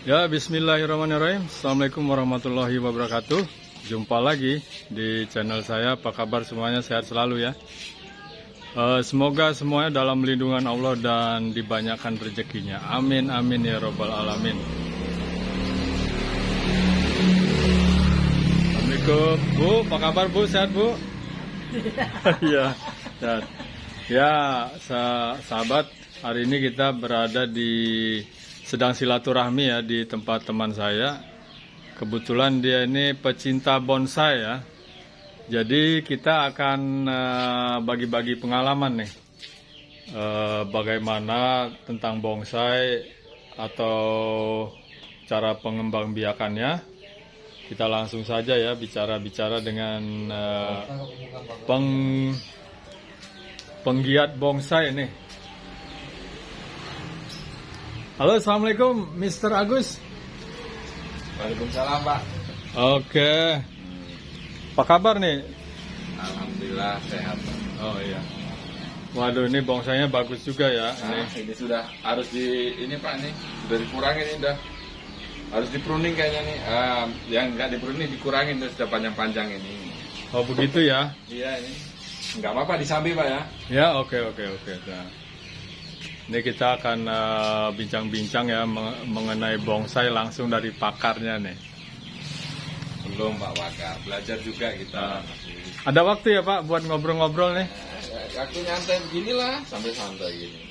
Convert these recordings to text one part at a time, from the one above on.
Ya, bismillahirrahmanirrahim. Assalamualaikum warahmatullahi wabarakatuh. Jumpa lagi di channel saya. Apa kabar semuanya? Sehat selalu ya. Semoga semuanya dalam lindungan Allah dan dibanyakan rezekinya. Amin, amin ya robbal alamin. Assalamualaikum, Bu. Apa kabar, Bu? Sehat, Bu? Iya, sehat. Ya, sahabat, hari ini kita berada sedang silaturahmi ya di tempat teman saya. Kebetulan dia ini pecinta bonsai ya. Jadi kita akan bagi-bagi pengalaman nih. Bagaimana tentang bonsai atau cara pengembangbiakannya. Kita langsung saja ya bicara-bicara dengan penggiat bonsai nih. Halo, assalamualaikum, Mr. Agus. Waalaikumsalam, Pak. Oke. Apa kabar nih? Alhamdulillah sehat, Pak. Oh iya. Waduh, ini bongsainya bagus juga ya. Ini sudah harus Pak, nih sudah dikurangin, ini udah harus di pruning kayaknya nih. Yang nggak di pruning dikurangin, terus sudah panjang-panjang ini. Oh begitu ya? Iya, ini nggak apa-apa disambi, Pak ya. Ya, oke. Nah, ini kita akan bincang-bincang ya mengenai bonsai langsung dari pakarnya nih. Belum, Pak Wakar, belajar juga kita. Ada waktu ya Pak buat ngobrol-ngobrol nih? Aku nyantai beginilah, sambil santai gini.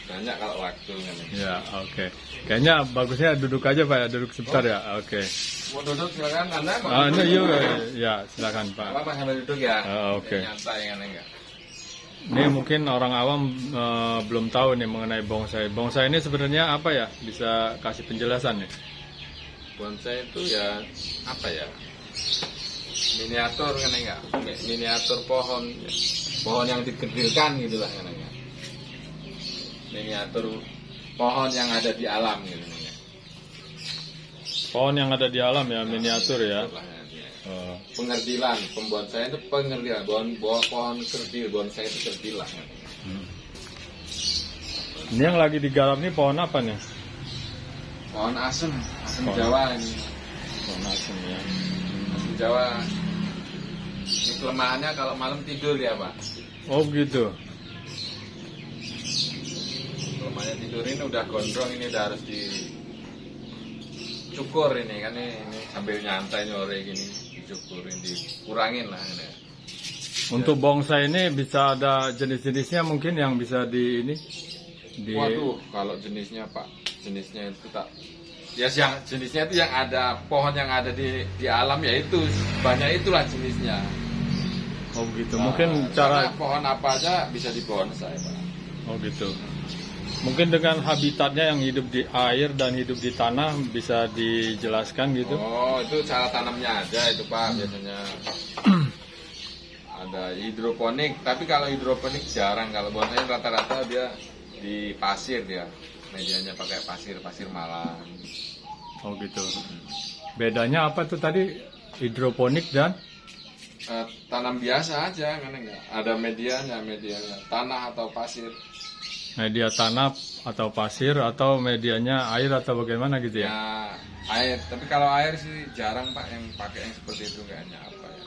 Banyak kalau waktu kan. Ya, oke. Kayaknya bagusnya duduk aja Pak ya, duduk sebentar ya. Oke. Mau duduk silakan, Anda mau Ini duduk? ya, silakan Pak. Apa sambil duduk ya? Oke. Nyantai kan enggak? Ini mungkin orang awam belum tahu nih mengenai bonsai. Bonsai ini sebenarnya apa ya? Bisa kasih penjelasan nih? Bonsai itu ya apa ya? Miniatur kan enggak? Miniatur pohon yang dikecilkan gitulah kan enggak? Miniatur pohon yang ada di alam gitu kan. Pohon yang ada di alam ya, miniatur ya. Pengerdilan, pembonsai itu pengerdilan, pohon kerdil, bonsai itu kerdilan. Ini yang lagi digarap nih pohon apa nih? Pohon asem Jawa ini. Pohon asem ya. Asem Jawa. Ini kelemahannya kalau malam tidur ya, Pak. Oh gitu. Kelemahannya tidur ini udah gondrong, ini udah harus dicukur ini kan ini sambil nyantai nyore gini. Dicukurin, dikurangin lah ini. Untuk bonsai ini bisa ada jenis-jenisnya mungkin yang bisa Waduh, kalau jenisnya Pak, jenisnya itu tak ya, yang jenisnya itu yang ada pohon yang ada di alam ya itu banyak, itulah jenisnya. Oh gitu. Mungkin cara pohon apa aja bisa dibonsai, Pak. Oh gitu. Mungkin dengan habitatnya yang hidup di air dan hidup di tanah bisa dijelaskan gitu. Oh, itu cara tanamnya aja itu Pak, biasanya. Ada hidroponik, tapi kalau hidroponik jarang. Kalau bonsai rata-rata dia di pasir dia. Medianya pakai pasir Malang. Oh gitu. Bedanya apa tuh tadi? Hidroponik dan tanam biasa aja kan enggak. Ada medianya, tanah atau pasir. Media tanah atau pasir atau medianya air atau bagaimana gitu ya? Ya, air. Tapi kalau air sih jarang Pak yang pakai yang seperti itu, kayaknya apa ya.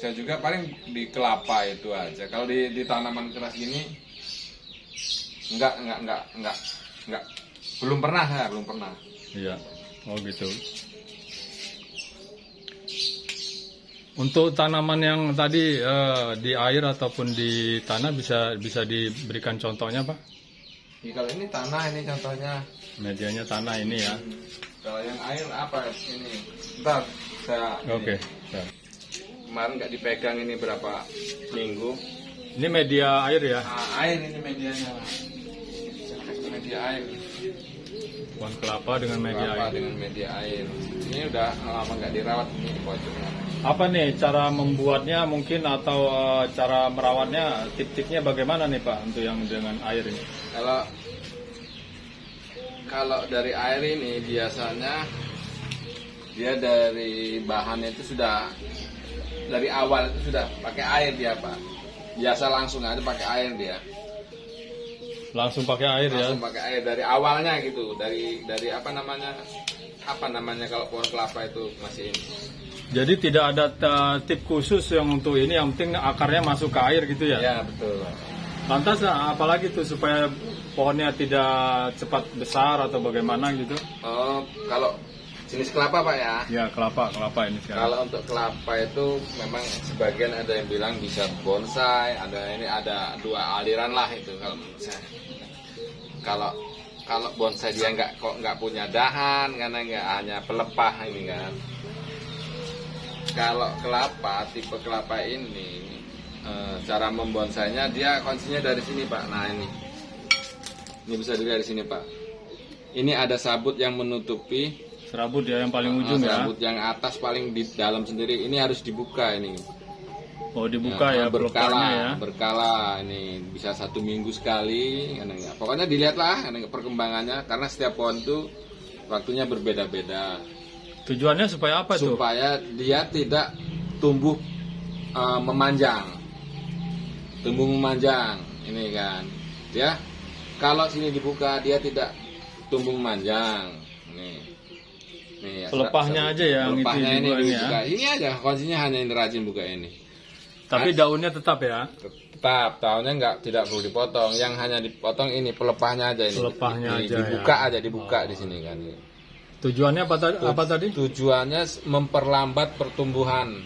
Saya juga paling di kelapa itu aja. Kalau di tanaman keras gini enggak. Belum pernah. Iya. Oh gitu. Untuk tanaman yang tadi di air ataupun di tanah bisa diberikan contohnya Pak? Kalau ini tanah, ini contohnya. Medianya tanah ini ya. Kalau yang air apa ini? Bentar, saya. Oke. Kemarin nggak dipegang ini berapa minggu. Ini media air ya? Air ini medianya. Media air. Pohon kelapa dengan media air. Dengan media air. Ini udah lama nggak dirawat, ini di pojoknya. Apa nih cara membuatnya mungkin atau cara merawatnya, tip-tipnya bagaimana nih Pak untuk yang dengan air ini? Kalau dari air ini biasanya dia dari bahannya itu sudah dari awal itu sudah pakai air dia Pak. Biasa langsung aja pakai air dia. Langsung pakai air ya. Langsung pakai air dari awalnya gitu, dari apa namanya kalau pohon kelapa itu masih ini. Jadi tidak ada tip khusus yang untuk ini, yang penting akarnya masuk ke air gitu ya? Ya betul. Lantas apalagi tuh supaya pohonnya tidak cepat besar atau bagaimana gitu? Oh, kalau jenis kelapa Pak ya? Ya kelapa ini sekarang. Kalau untuk kelapa itu memang sebagian ada yang bilang bisa bonsai, ada dua aliran lah itu kalau menurut saya. Kalau bonsai dia nggak punya dahan karena nggak hanya pelepah ini kan. Kalau kelapa tipe kelapa ini cara membonsainya dia kuncinya dari sini Pak. Nah ini bisa dilihat di sini Pak. Ini ada sabut yang menutupi. Serabut ya yang paling ujung ya. Serabut yang atas paling di dalam sendiri ini harus dibuka ini. Oh dibuka ya berkala, berkala ini bisa 1 minggu sekali. Pokoknya dilihatlah perkembangannya karena setiap pohon itu waktunya berbeda-beda. Tujuannya supaya apa tuh? Supaya dia tidak tumbuh memanjang. Tumbuh memanjang ini kan. Ya. Kalau sini dibuka dia tidak tumbuh memanjang. Nih, pelepahnya aja ya, pelepahnya ini dibuka ya. Ini aja kuncinya hanya ini rajin buka ini. Tapi daunnya tetap ya? Tetap, daunnya tidak perlu dipotong. Yang hanya dipotong ini pelepahnya aja ini. Pelepahnya aja dibuka ya. Aja dibuka di sini kan. Tujuannya apa tadi? Tujuannya memperlambat pertumbuhan.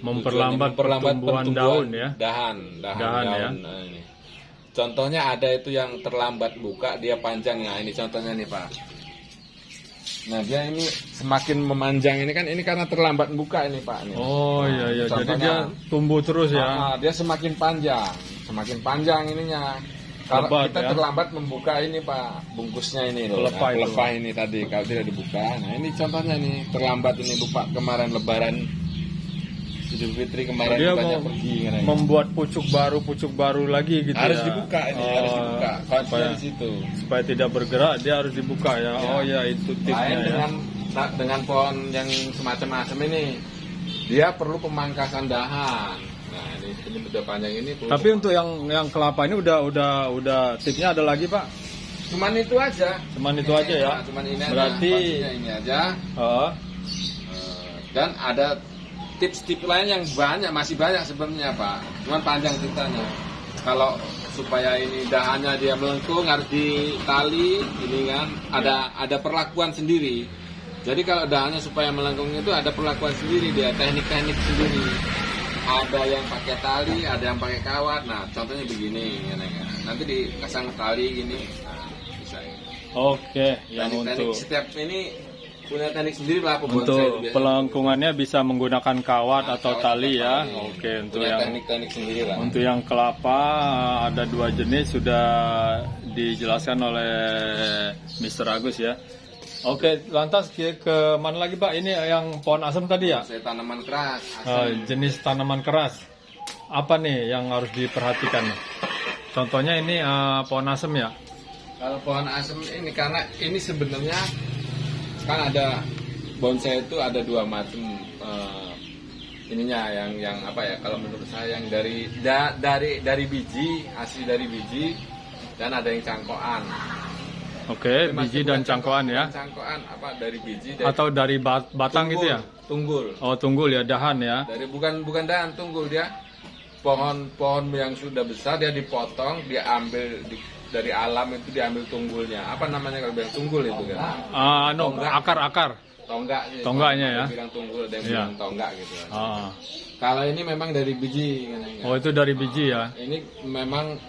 Memperlambat pertumbuhan daun ya. Dahan ya. Nah, ini. Contohnya ada itu yang terlambat buka dia panjang. Nah, ini contohnya nih Pak. Nah dia ini semakin memanjang ini kan ini karena terlambat buka ini Pak. Ini. Oh iya. Jadi dia tumbuh terus ya. Dia semakin panjang ininya. Kalau kita terlambat membuka ini Pak, bungkusnya ini loh. Pelepah ini tadi kalau tidak dibuka. Nah ini contohnya nih terlambat ini lupa kemarin Lebaran Idul Fitri kemarin dia banyak pergi. Membuat pucuk baru lagi gitu harus ya. Dibuka ini, harus dibuka. Supaya di situ. Supaya tidak bergerak dia harus dibuka ya. Oh ya itu tipsnya ya. Dengan pohon yang semacam ini dia perlu pemangkasan dahan. Nah, ini udah panjang ini. Tapi untuk yang kelapa ini udah tipnya ada lagi Pak? Cuman itu aja. Cuman itu aja ya. Cuman ini berarti aja. Ini aja. Dan ada tips-tips lain yang masih banyak sebenarnya Pak. Cuman panjang ceritanya. Kalau supaya ini dahannya dia melengkung harus ditali, ini kan ada perlakuan sendiri. Jadi kalau dahannya supaya melengkung itu ada perlakuan sendiri dia, teknik-teknik sendiri. Ada yang pakai tali, ada yang pakai kawat. Nah, contohnya begini, nanti dipasang tali gini, nah, bisa. Oke, yang teknik untuk setiap ini punya teknik sendiri lah untuk pelengkungannya bisa menggunakan kawat atau tali ya. Oke, untuk yang teknik-teknik sendiri lah. Untuk yang kelapa ada 2 jenis sudah dijelaskan oleh Mr. Agus ya. Oke, lantas ke mana lagi Pak? Ini yang pohon asam tadi ya? Saya tanaman keras. Jenis tanaman keras. Apa nih yang harus diperhatikan? Contohnya ini pohon asam ya? Kalau pohon asam ini karena ini sebenarnya kan ada bonsai itu ada 2 macam ininya yang apa ya kalau menurut saya yang dari biji asli dari biji dan ada yang cangkokan. Oke, biji dan cangkokan ya. Cangkokan apa dari biji atau dari batang gitu ya? Tunggul. Oh, tunggul ya, dahan ya. Dari bukan dahan, tunggul dia. Pohon yang sudah besar dia dipotong, dia ambil dari alam itu diambil tunggulnya. Apa namanya kalau bilang tunggul itu kan? Akar-akar. Tonggaknya ya. Bilang tunggul dan bilang tonggak gitu. Ah. Kalau ini memang dari biji. Oh itu dari biji ya? Ini memang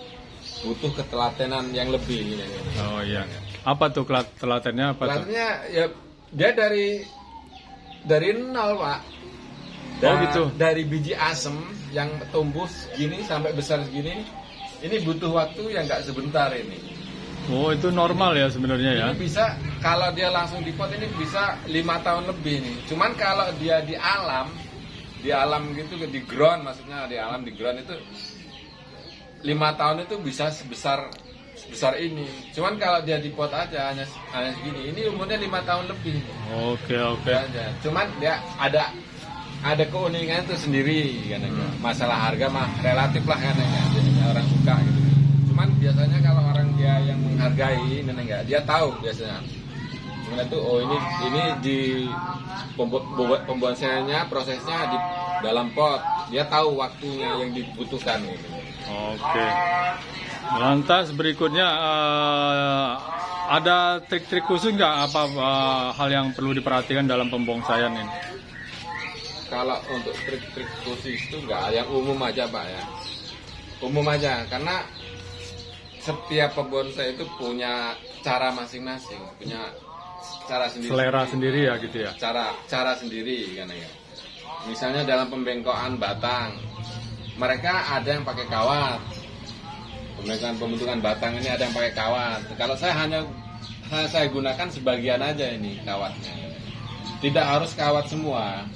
butuh ketelatenan yang lebih. Oh iya. Apa tuh telatennya? Telatennya ya dia dari nol Pak. Oh gitu. Dari biji asem yang tumbuh segini sampai besar segini. Ini butuh waktu yang nggak sebentar ini. Oh itu normal ya sebenarnya ya? Ini bisa kalau dia langsung di pot ini bisa 5 tahun lebih nih. Cuman kalau dia di alam gitu di ground maksudnya di alam di ground itu 5 tahun itu bisa sebesar ini. Cuman kalau dia di pot aja hanya segini. Ini umurnya 5 tahun lebih. Oke. Cuman dia ada keunikan itu sendiri kan. Masalah harga mah relatif lah kan. Jadi orang suka gitu. Cuman biasanya menghargai, enggak. Dia tahu biasanya. Karena itu oh ini di pembonsainya prosesnya di dalam pot. Dia tahu waktunya yang dibutuhkan gitu. Oke. Lantas berikutnya ada trik-trik khusus nggak apa hal yang perlu diperhatikan dalam pembonsaian ini? Kalau untuk trik-trik khusus itu enggak, yang umum aja Pak ya. Umum aja karena setiap pembonsai itu punya cara masing-masing, punya cara sendiri. Selera sendiri ya gitu ya. Cara sendiri kan ya. Misalnya dalam pembengkokan batang, mereka ada yang pakai kawat. Pembentukan batang ini ada yang pakai kawat. Kalau saya gunakan sebagian aja ini kawatnya. Tidak harus kawat semua.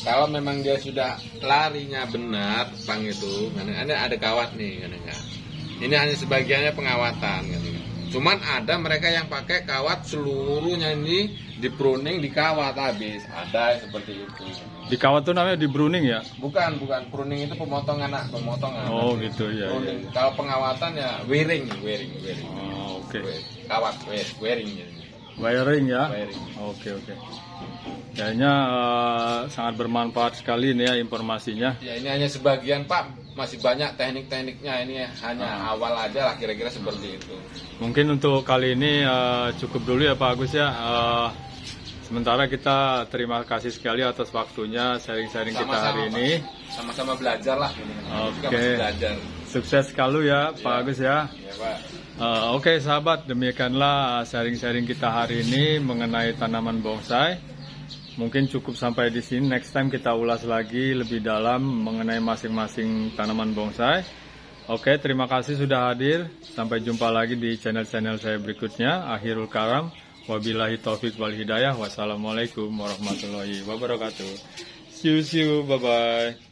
Kalau memang dia sudah larinya benar, pang itu, ini ada kawat nih, kan ya. Ini hanya sebagiannya pengawatan, kan ya. Cuman ada mereka yang pakai kawat seluruhnya ini di pruning, dikawat habis. Ada seperti itu. Di kawat tuh namanya di pruning ya? Bukan. Pruning itu pemotongan. Oh gitu ya. Pruning. Kalau pengawatan ya wiring. Oh, oke. Kawat, wiring. Wiring ya? Wiring. Oke. Kayaknya sangat bermanfaat sekali nih ya informasinya. Ya ini hanya sebagian Pak. Masih banyak teknik-tekniknya, ini hanya awal aja lah kira-kira seperti itu. Mungkin untuk kali ini cukup dulu ya Pak Agus ya. Sementara kita terima kasih sekali atas waktunya sharing-sharing kita hari ini. Sama-sama belajar lah. Oke. Sukses sekali ya Pak Agus ya. Ya Pak. Oke sahabat, demikianlah sharing-sharing kita hari ini mengenai tanaman bonsai. Mungkin cukup sampai di sini. Next time kita ulas lagi lebih dalam mengenai masing-masing tanaman bonsai. Oke, terima kasih sudah hadir. Sampai jumpa lagi di channel-channel saya berikutnya. Akhirul kalam. Wabillahi taufik wal hidayah. Wassalamualaikum warahmatullahi wabarakatuh. See you. Bye-bye.